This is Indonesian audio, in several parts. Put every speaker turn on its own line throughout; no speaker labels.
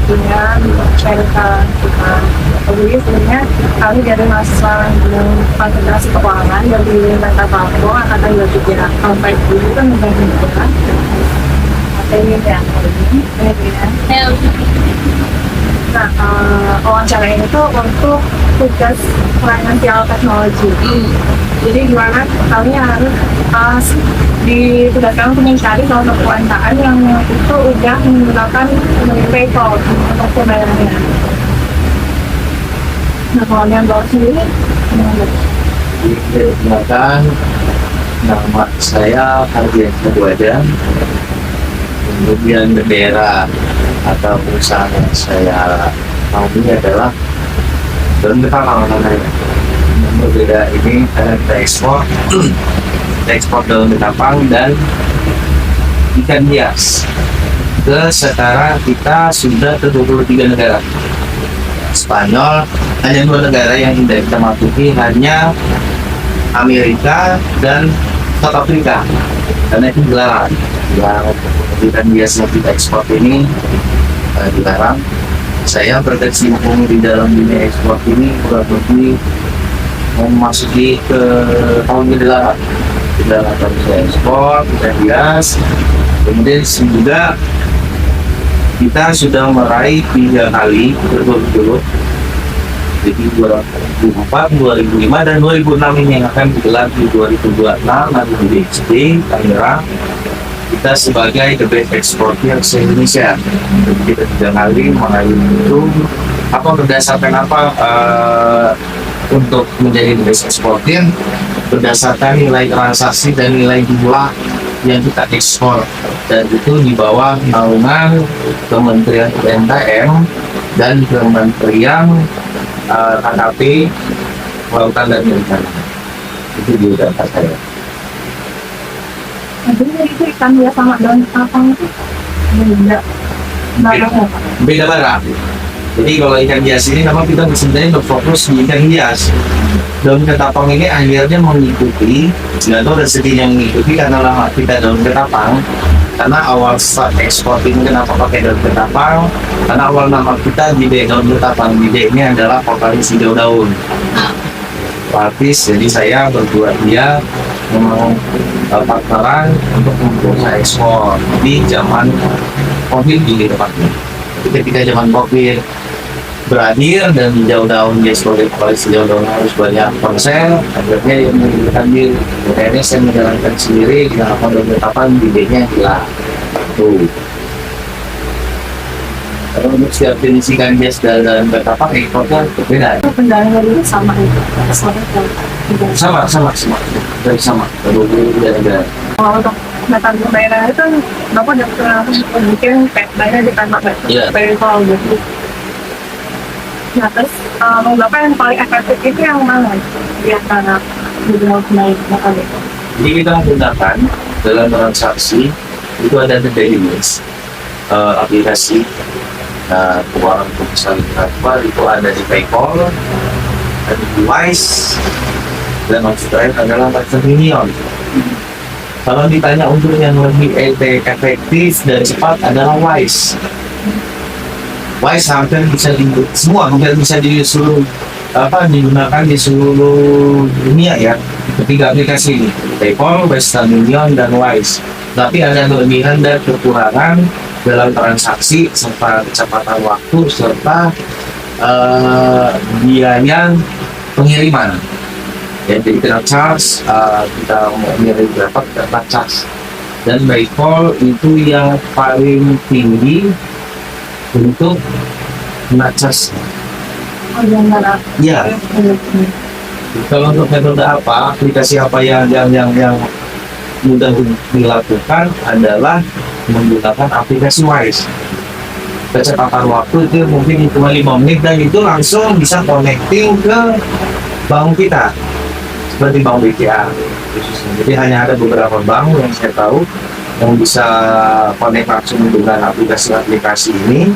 waktunya sharingkan kita. Jadi sebenarnya kami dari mahasiswa yang konsentrasi keuangan dari Mata Papua Angkatan 23 sampai dulu kan juga ini ya ini ya. Nah, wawancara ini tuh untuk tugas financial teknologi. Jadi gimana kami harus ditugaskan untuk mencari salah satu UMKM yang itu udah menggunakan PayPal untuk pembayarannya. Nah, kalau yang bawa sendiri,
Perkenalkan, nama saya Hardian Kedwadan. Kemudian bendera atau perusahaan yang saya mau ini adalah daun ketapang namanya. Yang berbeda ini karena kita ekspor daun ketapang dan ikan hias ke setara kita sudah ke 23 negara. Spanyol hanya 2 negara yang tidak kita masuki, hanya Amerika dan South Africa, karena itu dilarang. Ikan hias yang kita ekspor ini dilarang. Saya berkecimpung di dalam dunia ekspor ini kurang lebih memasuki ke tahun ke-8. Kita lakukan ekspor ikan hias. Kemudian juga kita sudah meraih 3 kali berturut-turut, jadi 2004, 2005, dan 2006 ini yang akan digelar di 2026 nanti di DXD Tangerang. Kita sebagai the best exporter se-Indonesia. Kita 3 kali meraih itu. Apa berdasarkan apa untuk menjadi the best exporter? Berdasarkan nilai transaksi dan nilai jumlah yang kita ekspor, dan itu di bawah naungan Kementerian UMKM dan Kementerian KKP Kelautan dan Perikanan. Itu di data saya.
jadi itu ikan hias sama daun ketapang itu beda barangnya, Pak.
Beda barang. Jadi kalau ikan hias ini memang kita sebenarnya berfokus di ikan hias. Daun ketapang ini akhirnya mengikuti, nggak tahu rezekinya mengikuti karena lama kita daun ketapang. Karena awal start ekspor ini kenapa pakai daun ketapang? Karena awal nama kita Bide daun ketapang. Bide ini adalah vokalis hijau daun. Artis, jadi saya berdua dia memang partneran untuk membuat ekspor di zaman COVID di tempatnya. Ketika zaman COVID berakhir dan hijau daun dia sebagai vokalis hijau daun harus banyak konser, akhirnya yang menggunakan diri. Akhirnya saya menjalankan sendiri dengan akun daun ketapang, Bidenya hilang. Tuh. Kalau untuk setiap jenis ikan hias dalam ketapang ekspornya berbeda.
Kendalanya dulu sama itu, ekspornya juga.
Sama. Berbeda.
Kalau untuk data pembayaran itu Bapak udah pernah bikin bayar di kantor
Iya.
PayPal gitu. Nah terus menurut Bapak yang paling efektif itu yang mana? Di antara digital naik Bapak gitu.
Jadi kita menggunakan dalam transaksi itu ada the dailys, aplikasi keuangan perusahaan transfer itu ada di PayPal, ada di Wise, dan opsi terakhir adalah Western Union. Kalau ditanya untuk yang lebih efektif dan cepat adalah Wise. Wise hampir bisa di seluruh digunakan di seluruh dunia ya. Ketiga aplikasi ini, PayPal, Western Union, dan Wise. Tapi ada kelebihan dan kekurangan dalam transaksi serta kecepatan waktu serta biaya pengiriman. Ya, jadi kita charge, kita mau ngirim berapa kita charge. Dan PayPal itu yang paling tinggi untuk kena charge.
Oh jangan.
Ya, kalau untuk metode apa, aplikasi apa yang mudah dilakukan adalah menggunakan aplikasi Wise. Kecepatan waktu itu mungkin cuma 5 menit dan itu langsung bisa connecting ke bank kita, seperti bank BCA. Jadi hanya ada beberapa bank yang saya tahu yang bisa connect langsung dengan aplikasi-aplikasi ini,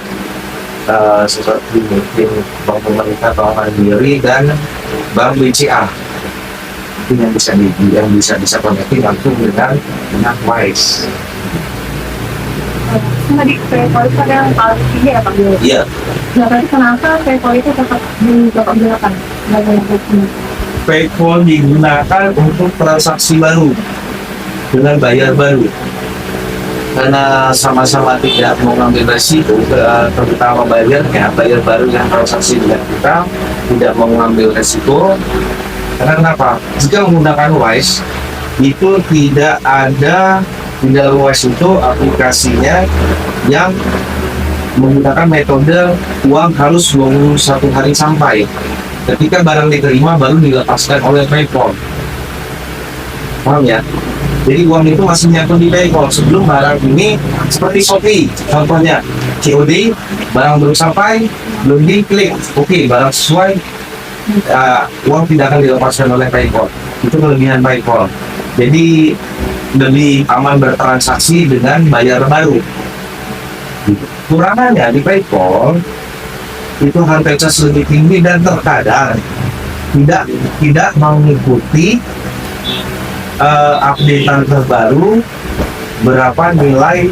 seperti mungkin bank pemerintah, bank mandiri, dan bank BCA. Itu yang bisa connecting langsung dengan Wise.
Tadi PayPal itu ada yang paling tinggi ya Pak Gil?
Iya,
Nah tadi kenapa PayPal itu tetap dipergunakan? Nggak banyak bukti.
PayPal digunakan untuk transaksi baru dengan bayar baru. Karena sama-sama tidak mau ngambil resiko, terutama bayarnya, bayar baru yang transaksi dengan kita tidak mau ngambil resiko. Karena kenapa? Jika menggunakan Wise itu tidak ada di dalam Wise itu aplikasinya yang menggunakan metode uang harus 21 hari sampai. Ketika barang diterima baru dilepaskan oleh PayPal. Paham ya? Jadi uang itu masih nyatu di PayPal sebelum barang ini, seperti Shopee contohnya COD, barang belum sampai, belum diklik, oke, barang sesuai, uang tidak akan dilepaskan oleh PayPal. Itu kelebihan PayPal. Jadi lebih aman bertransaksi dengan bayar baru. Kurangannya di PayPal itu harga cas lebih tinggi dan terkadang tidak mengikuti updatean terbaru berapa nilai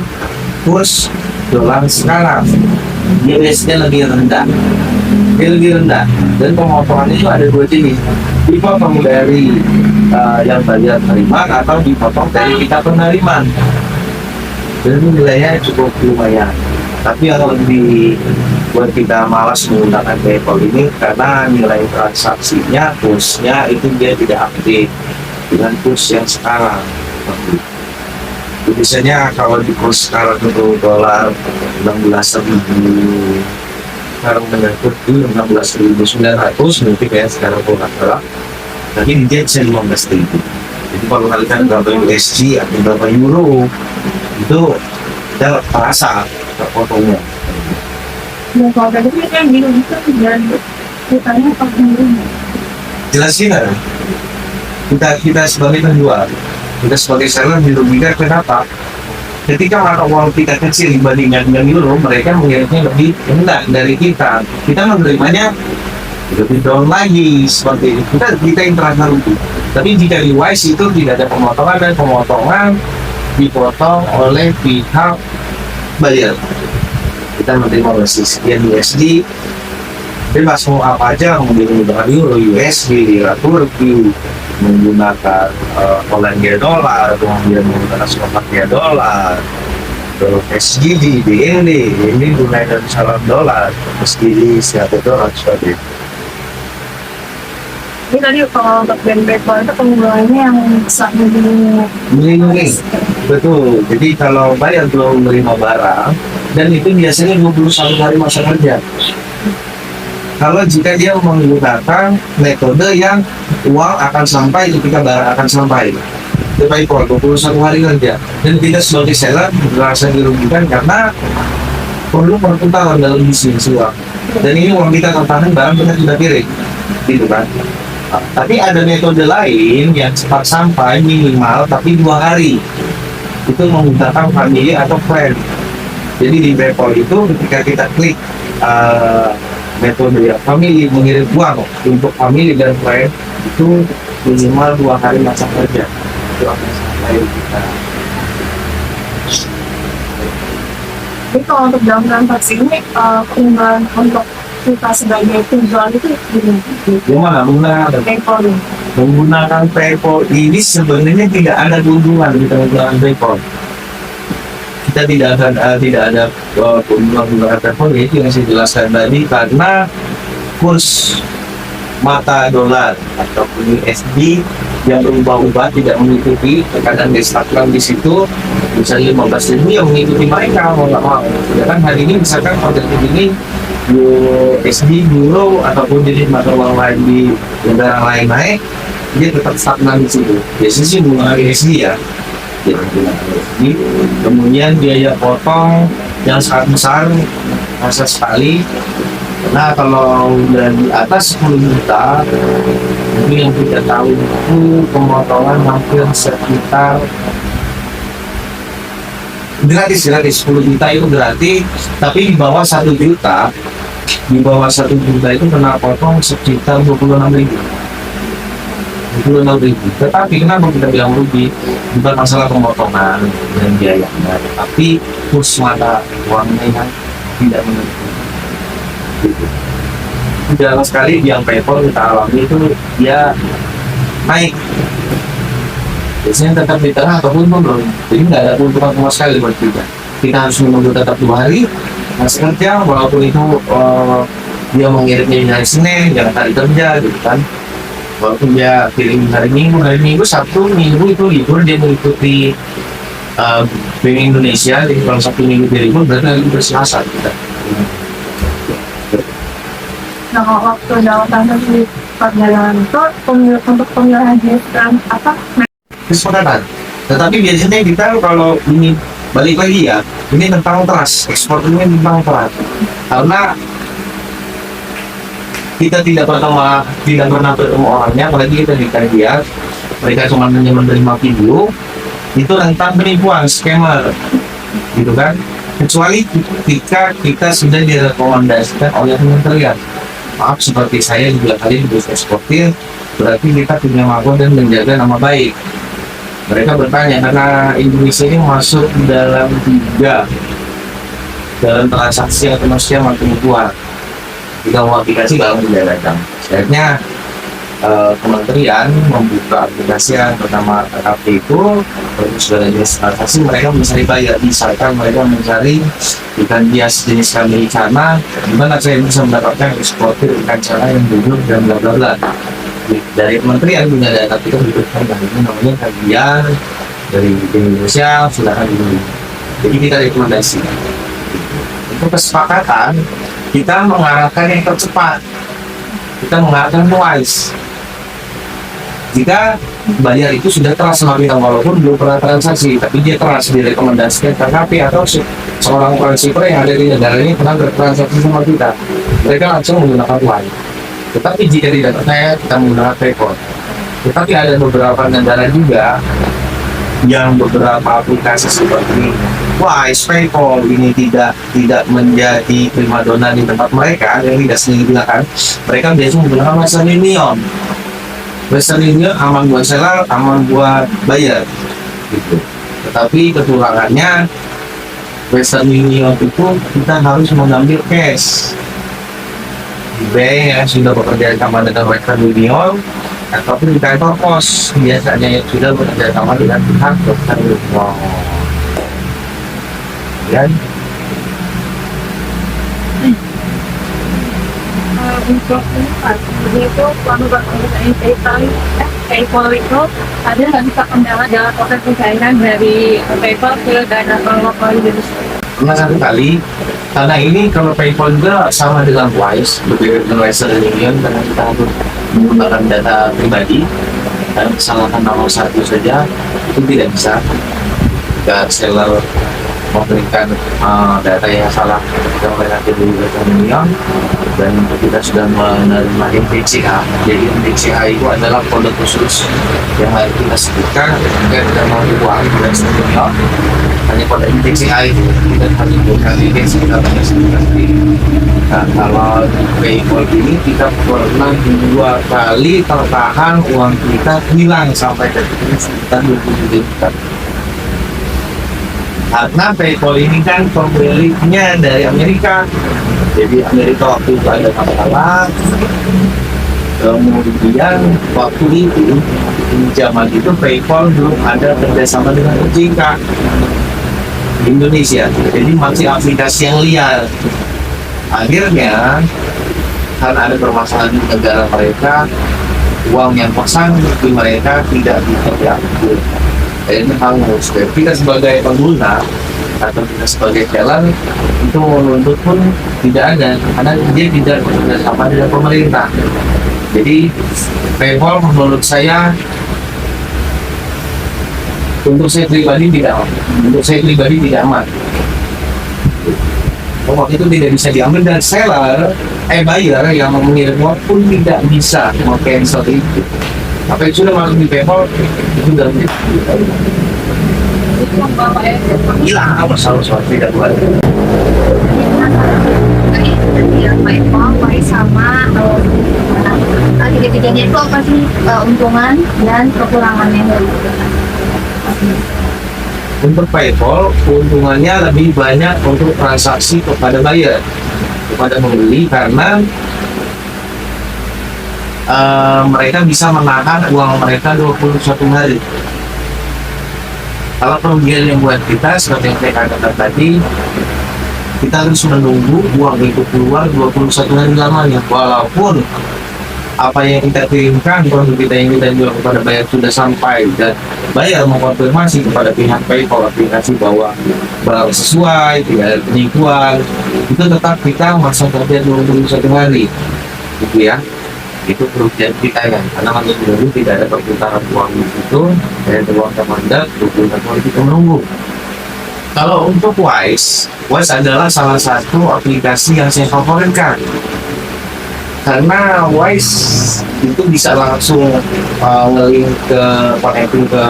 kurs dolar sekarang. USD lebih rendah, dia lebih rendah, dan pemotongan itu ada dua jenis, dipotong dari yang bayar terima atau dipotong dari kita penerimaan. Dan nilainya cukup lumayan. Tapi yang lebih buat kita malas menggunakan PayPal ini karena nilai transaksinya, kursnya itu dia tidak update dengan kurs yang sekarang. Biasanya kalau di kurs sekarang itu dolar 16.000, sekarang dengan kurs 16.900 mungkin ya sekarang kalau nggak salah, tapi dia bisa 15.000. Jadi kalau kalian berapa USG atau berapa euro itu kita terasa terpotongnya.
Ya kalau tadi kan bingung itu dan ditanya apa dulu?
Jelasin nggak? Kita sebagai penjual, kita sebagai seller dirugikan. Kenapa? Ketika mata uang kita kecil dibandingkan dengan euro, mereka mengirimnya lebih rendah dari kita. Kita menerimanya lebih down lagi seperti itu. Kita yang terasa rugi. Tapi jika di Wise itu tidak ada pemotongan, dan pemotongan dipotong oleh pihak bayar. Kita menerima sekian USD, bebas mau apa aja, mau menggunakan euro, USD, Turki, menggunakan Hollandia dolar, kemudian menggunakan Slovakia dolar, terus SGD, BND, ini Brunei Darussalam dolar, SGD, Singapura dolar, seperti itu.
Ini tadi kalau untuk brand PayPal itu penggunaannya yang bisa
Melindungi, betul. Jadi kalau bayar belum menerima barang, dan itu biasanya 21 hari masa kerja. Kalau jika dia menggunakan metode yang uang akan sampai ketika barang akan sampai, di PayPal 21 hari kerja, dan kita sebagai seller merasa dirugikan karena perlu perputaran dalam bisnis uang. Dan ini uang kita tertahan, barang kita tidak kirim, gitu kan? Tapi ada metode lain yang cepat sampai minimal tapi 2 hari. Itu menggunakan family atau friend. Jadi di PayPal itu ketika kita klik metode ya family, mengirim uang untuk family dan friend itu minimal 2 hari masa kerja. Itu akan sampai kita.
Jadi kalau untuk dalam transaksi ini keunggulan untuk kita sebagai penjual itu
Gimana menggunakan
PayPal ini?
menggunakan PayPal ini sebenarnya tidak ada keuntungan kita menggunakan PayPal. Kita tidak ada keuntungan menggunakan PayPal, itu yang saya jelaskan tadi, karena kurs mata dolar ataupun USD yang berubah-ubah tidak mengikuti, kadang stagnan di situ, misalnya 15.000 yang mengikuti mereka mau nggak mau. Sedangkan hari ini misalkan order ini USD, euro ataupun jenis mata uang lain di negara lain naik, dia tetap stagnan di situ. Biasanya sih menggunakan USD ya. Kemudian biaya potong yang sangat besar masa sekali. Nah kalau dari atas 10 juta ini yang kita tahu itu pemotongan hampir sekitar gratis 10 juta itu gratis, tapi di bawah 1 juta itu kena potong sekitar 26.000. 26.000. Tetapi kenapa kita bilang rugi? Bukan masalah pemotongan dan biayanya, tapi kurs mata uangnya yang tidak menentu. Gitu. Jarang sekali yang PayPal kita alami itu dia naik. Biasanya tetap di tengah ataupun turun. Jadi nggak ada keuntungan sama sekali buat kita. Kita harus menunggu tetap 2 hari. Nah sekarang walaupun itu dia mengirimnya hari Senin, jangan hari kerja gitu kan. Walaupun dia kirim hari Minggu, Sabtu, Minggu itu libur, dia mengikuti Bank Indonesia. Jadi kalau Sabtu Minggu dia libur, berarti hari Selasa kita.
Nah, waktu dalam di perjalanan itu untuk pemilihan jenis apa?
Kesepakatan. Tetapi biasanya kita kalau ini balik lagi ya, ini tentang trust, ekspor ini tentang trust. Karena kita tidak pernah bertemu orangnya, apalagi kita lihat mereka cuma hanya menerima video, itu tentang penipuan, scammer, gitu kan? Kecuali ketika kita sudah direkomendasikan oleh kementerian. Maaf, seperti saya juga tadi di bisnis eksportir, berarti kita punya mampu dan menjaga nama baik. Mereka bertanya karena Indonesia ini masuk dalam 3 dalam transaksi yang manusia makin kuat. Kita mau aplikasi dalam tidak datang. Akhirnya kementerian membuka aplikasi yang pertama KTP itu, terus sudah jenis transaksi mereka bisa dibayar. Misalkan mereka mencari ikan hias jenis americana, gimana saya bisa mendapatkan eksportir ikan cana yang duduk dan bla bla bla. Dari kementerian punya data kita diberikan ini namanya kajian dari Indonesia, silakan dibeli. Jadi kita rekomendasi itu kesepakatan kita mengarahkan yang tercepat, kita mengarahkan wise. Jika bayar itu sudah teras sama kita walaupun belum pernah transaksi, tapi dia teras direkomendasikan KKP atau seorang transfer yang ada di negara ini pernah bertransaksi sama kita, mereka langsung menggunakan wise. Tetapi jika tidak percaya, kita menggunakan PayPal. Tetapi ada beberapa negara juga yang beberapa aplikasi seperti Wise, PayPal ini tidak menjadi primadona di tempat mereka, yang tidak sering digunakan. Mereka biasanya menggunakan Western Union. Western Union aman buat seller, aman buat buyer, gitu. Tetapi kekurangannya Western Union itu kita harus mengambil cash. Di bank yang sudah bekerja sama dengan Western Union ataupun di kantor pos biasanya yang sudah bekerja sama dengan pihak Western Union. Dan
Untuk ini itu selama berkomunikasi PayPal itu ada nggak bisa kendala dalam proses pencairan dari PayPal ke dana lokal Indonesia?
pernah satu kali, karena ini kalau PayPal juga sama dengan Wise, berbeda dengan Western Union karena kita harus menggunakan data pribadi dan kesalahan nomor 1 saja itu tidak bisa. Jika seller memberikan data yang salah ketika mereka di Western Union dan kita sudah menerima MTCA. Jadi MTCA itu adalah kode khusus yang harus kita sebutkan ketika kita mau uang di Western Union. Hanya pada MTCA itu kita harus bukan indeks kita pada sendiri. Nah, kalau PayPal ini kita pernah 2 kali tertahan uang kita hilang sampai detik sekitar 20 juta. Karena PayPal ini kan pemiliknya dari Amerika, jadi Amerika waktu itu ada masalah. Kemudian waktu itu zaman itu PayPal belum ada kerjasama dengan OJK Indonesia, jadi masih aplikasi yang liar. Akhirnya karena ada permasalahan di negara mereka, uang yang pasang di mereka tidak bisa diambil. Akhirnya hangus. Kita sebagai pengguna atau kita sebagai seller itu menuntut pun tidak ada karena dia tidak bekerjasama dengan pemerintah. Jadi PayPal menurut saya untuk saya pribadi tidak aman. Uang itu tidak bisa diambil dan seller, buyer yang mengirim uang pun tidak bisa meng-cancel itu. Apa yang sudah masuk di PayPal itu sudah hilang masalah tidak buat.
Yang PayPal, sama tadi ketiganya itu apa sih keuntungan dan kekurangannya dari
Untuk PayPal, keuntungannya lebih banyak untuk transaksi kepada buyer, kepada pembeli, karena mereka bisa menahan uang mereka 21 hari. Kalau kerugian yang buat kita, seperti yang saya katakan tadi, kita harus menunggu uang itu keluar 21 hari lamanya. Walaupun apa yang kita kirimkan, produk kita yang kita jual kepada buyer sudah sampai dan buyer mengkonfirmasi kepada pihak PayPal aplikasi bahwa barang sesuai, tidak ada penipuan, itu tetap kita masa kerja 21 hari, gitu ya. Itu kerugian kita kan, karena kami dulu tidak ada perputaran uang di situ, dan uang mandat 21 hari kita menunggu. Kalau untuk Wise adalah salah satu aplikasi yang saya favoritkan. Karena Wise itu bisa langsung nge-link ke connecting ke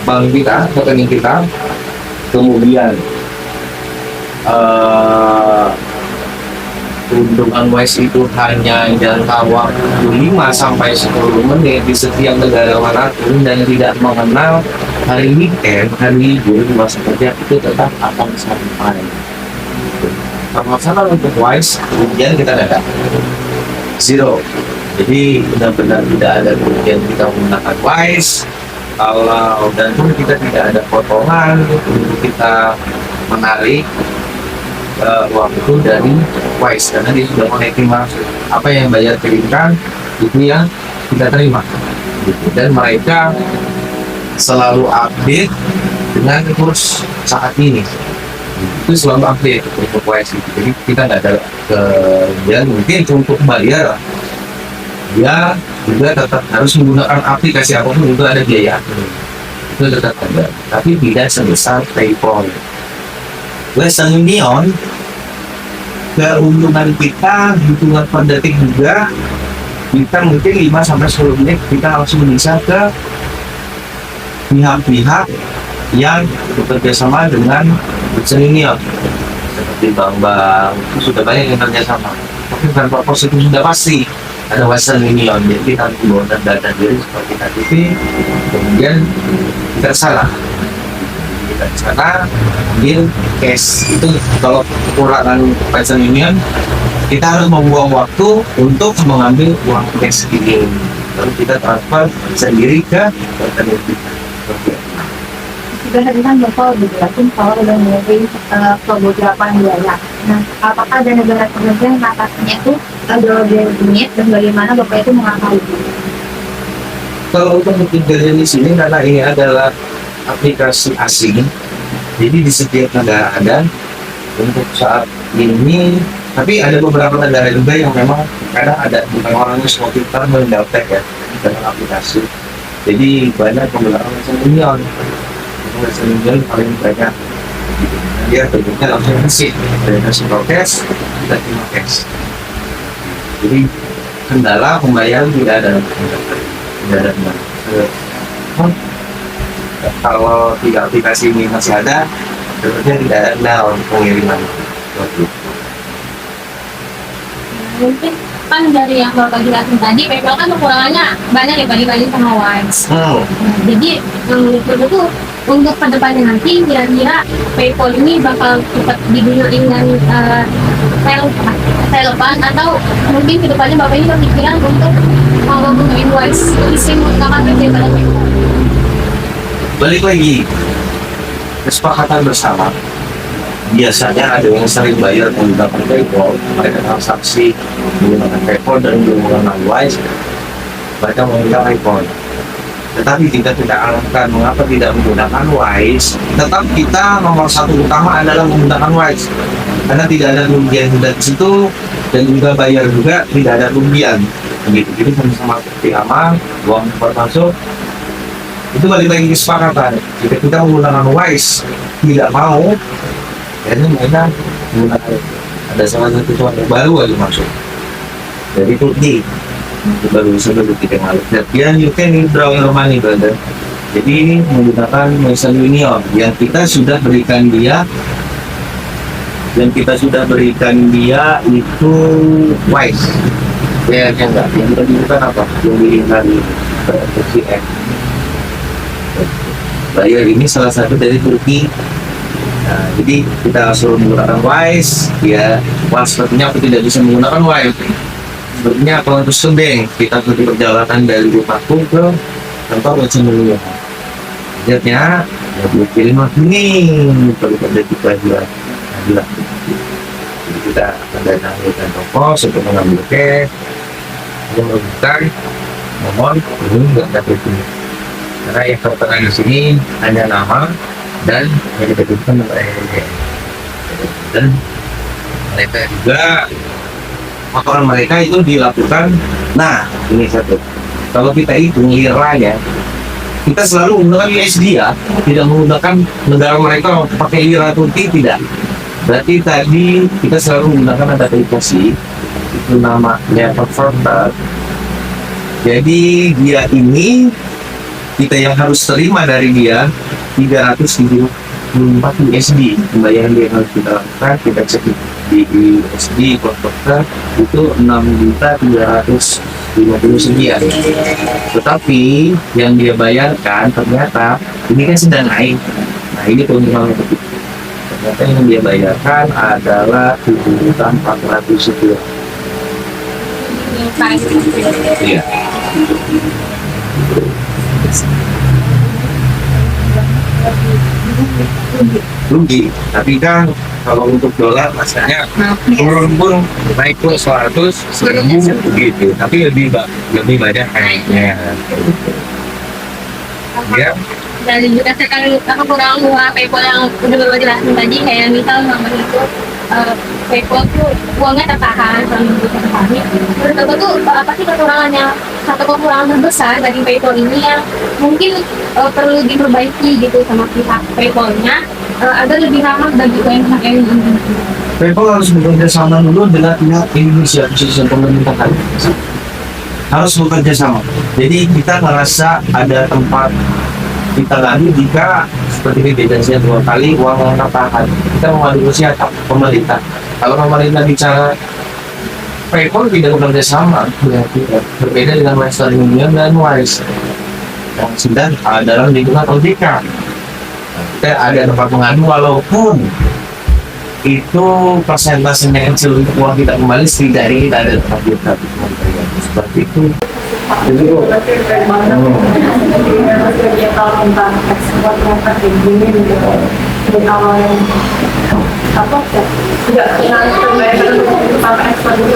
bank kita, rekening kita, kemudian keuntungan Wise itu hanya jangka waktu 5 sampai 10 menit di setiap negara manapun dan tidak mengenal hari weekend, hari libur di masa kerja itu tetap akan sampai. Permasalahan untuk Wise, kemudian kita ada zero. Jadi benar-benar tidak ada kerugian kita menggunakan Wise. Kalau dan pun kita tidak ada potongan untuk kita menarik uang itu dari Wise karena dia sudah connecting langsung. Apa yang bayar kirimkan itu yang kita terima. Dan mereka selalu update dengan kurs saat ini. Itu selalu update untuk Wise itu. Jadi kita nggak ada kemudian mungkin untuk bayar dia juga tetap harus menggunakan aplikasi apapun itu ada biaya itu tetap ada, tapi tidak sebesar PayPal. Western Union keuntungan kita hitungan per detik juga, kita mungkin 5 sampai 10 menit kita langsung bisa ke pihak-pihak yang bekerja sama dengan Western Union seperti bank-bank sudah banyak yang kerja sama, tapi tanpa pos itu sudah pasti ada Western Union. Jadi nanti bawa data diri seperti KTP, kemudian kita salah kita di sana ambil cash. Itu kalau kekurangan Western Union, kita harus membuang waktu untuk mengambil uang cash ini, lalu kita transfer sendiri ke rekening kita.
sudah tadi kan Bapak udah jelasin kalau udah mulai ke beberapa wilayah. Nah, apakah ada negara tertentu yang katanya itu ada limit dan bagaimana Bapak itu mengakali?
Kalau untuk bekerja di sini karena ini adalah aplikasi asing, jadi di setiap negara ada. Untuk saat ini, tapi ada beberapa negara juga yang memang kadang ada bukan orangnya semua kita mendaftar ya dalam aplikasi. Jadi banyak penggunaan Western Union. Western Union paling banyak. Dia bentuknya langsung mesin, dari nasi prokes, kita terima cash. Jadi kendala pembayaran tidak ada. Kalau tiga aplikasi ini masih ada, tentunya tidak ada untuk pengiriman.
Mungkin kan dari yang Bapak jelasin tadi, PayPal kan kekurangannya banyak ya bagi-bagi sama Wise. Nah, jadi menurut Bapak tuh untuk kedepannya nanti kira-kira PayPal ini bakal cepat digunakan dengan relevan atau mungkin kedepannya Bapak ini kepikiran untuk mau menggunakan Wise isi menggunakan PayPal.
Balik lagi, kesepakatan bersama. Biasanya ada yang sering bayar menggunakan PayPal, mereka transaksi menggunakan PayPal dan menggunakan Wise, mereka menggunakan PayPal. Tetapi kita tidak akan mengapa tidak menggunakan Wise. Tetap kita nomor satu utama adalah menggunakan Wise, karena tidak ada kerugian dari situ dan juga bayar juga tidak ada kerugian. Begitu, jadi sama-sama seperti aman, uang masuk. Itu balik lagi kesepakatan. Jika kita menggunakan Wise tidak mau, ini mereka menggunakan ada salah satu tuan yang baru aja masuk dari Turki, baru sebelum kita ngalir. Dan you can withdraw your money, brother. Jadi ini menggunakan Western Union yang kita sudah berikan dia, itu Wise. bayarnya enggak. Yang kita butuhkan apa? Yang dari PCN. Bayar ini salah satu dari Turki. Nah, jadi kita suruh menggunakan Wise, ya. Wise sepertinya aku tidak bisa menggunakan Wise. Sepertinya kalau itu sedang kita pergi perjalanan dari rumahku ke kantor wajib dulu. Akhirnya ya dikirim ini perlu pada kita juga adalah jadi kita akan datangkan toko untuk mengambil cash, menunjukkan nomor ini nggak dapat ini karena yang tertera di sini hanya nama dan yang ditentukan nomor dan mereka juga motoran mereka itu dilakukan. Nah ini satu, kalau kita hitung liranya kita selalu menggunakan USD ya, tidak menggunakan negara mereka pakai lira Turki, tidak. Berarti tadi kita selalu menggunakan aplikasi itu namanya converter. Jadi dia ini kita yang harus terima dari dia 374 USD pembayaran yang harus kita lakukan. Kita cek di USD converter itu 6.350 sekian. Tetapi yang dia bayarkan ternyata ini kan sedang naik. Nah ini keuntungan ketiga. Ternyata yang dia bayarkan adalah 7.400 sekian. Iya. Rugi. Tapi kan kalau untuk dolar masanya turun pun naik pun 100, 1000 gitu. Tapi lebih banyak naiknya. Ya.
Dan juga sekarang aku kurang PayPal yang udah bapak jelasin tadi, kayak misal nomor itu PayPal tuh uangnya tertahan selama 2 hari. Menurut aku tuh apa sih kekurangannya, satu kekurangan terbesar dari PayPal ini yang mungkin perlu diperbaiki gitu sama pihak PayPal-nya agar lebih ramah bagi UMKM ini.
PayPal harus bekerja sama dulu dengan pihak Indonesia, khususnya pemerintah kan. Harus bekerja sama. Jadi kita ngerasa ada tempat kita lagi jika seperti ini bedanya 2 kali uang tertahan. Kita mengadu siapa? Pemerintah. Kalau pemerintah bicara PayPal tidak bekerja sama, berarti berbeda dengan Western Union dan Wise yang sedang dalam lingkungan OJK. Kita ada tempat mengadu walaupun itu persentasenya kecil untuk uang kita kembali, setidaknya kita ada tempat kita seperti itu. Jadi
dia tahu tentang ekspor mereka kayak gini gitu. Dari awal apa ya, tidak pernah terbayar untuk ekspor di